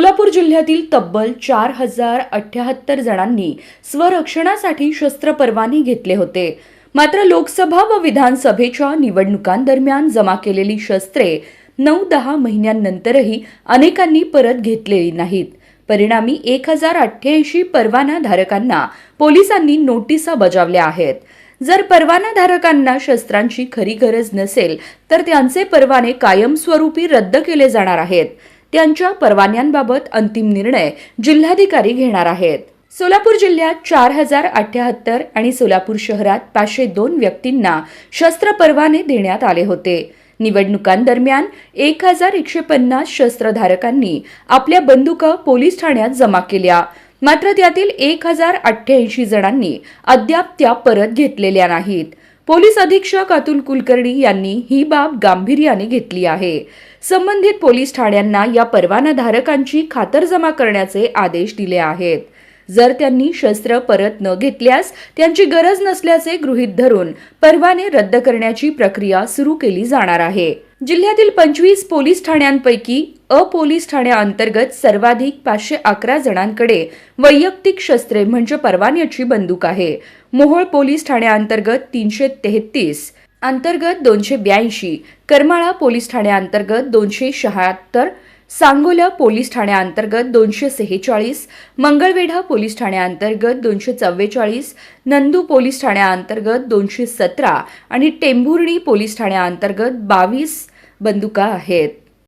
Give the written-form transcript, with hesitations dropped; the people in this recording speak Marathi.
सोलापूर जिल्ह्यातील तब्बल 4078 जणांनी स्वरक्षणासाठी शस्त्र परवाने घेतले होते. मात्र लोकसभा व विधानसभेच्या निवडणुकांदरम्यान जमा केलेली शस्त्रे 9-10 महिन्यांनंतरही अनेकांनी परत घेतलेली नाहीत. परिणामी 1088 परवानाधारकांना पोलिसांनी नोटिसा बजावल्या आहेत. जर परवानाधारकांना शस्त्रांची खरी गरज नसेल तर त्यांचे परवाने कायमस्वरूपी रद्द केले जाणार आहेत. त्यांच्या परवान्यांबाबत अंतिम निर्णय जिल्हाधिकारी घेणार आहेत. सोलापूर जिल्ह्यात 4078 आणि सोलापूर शहरात 502 व्यक्तींना शस्त्र परवाने देण्यात आले होते. निवडणुकांदरम्यान 1150 शस्त्रधारकांनी आपल्या बंदुका पोलीस ठाण्यात जमा केल्या. मात्र त्यातील 1088 जणांनी अद्याप त्या परत घेतलेल्या नाहीत. पोलीस अधीक्षक अतुल कुलकर्णी यांनी ही बाब गांभीर्याने घेतली आहे. संबंधित पोलीस ठाण्यांना या परवानाधारकांची खातरजमा करण्याचे आदेश दिले आहेत. जर त्यांनी शस्त्र परत न घेतल्यास त्यांची गरज नसल्याचे गृहीत धरून परवाने रद्द करण्याची प्रक्रिया सुरू केली जाणार आहे. जिल्ह्यातील 25 पोलीस ठाण्यांपैकी पोलीस ठाण्याअंतर्गत सर्वाधिक 511 जणांकडे वैयक्तिक शस्त्रे म्हणजे परवान्याची बंदूक आहे. मोहोळ पोलीस ठाण्याअंतर्गत 333, अंतर्गत 282, करमाळा पोलीस ठाण्याअंतर्गत 276, सांगोला पोलीस ठाण्याअंतर्गत 246, मंगळवेढा पोलीस ठाण्याअंतर्गत 244, नंदू पोलीस ठाण्याअंतर्गत 217 आणि टेंभुर्णी पोलीस ठाण्याअंतर्गत 22 बंदुका आहेत.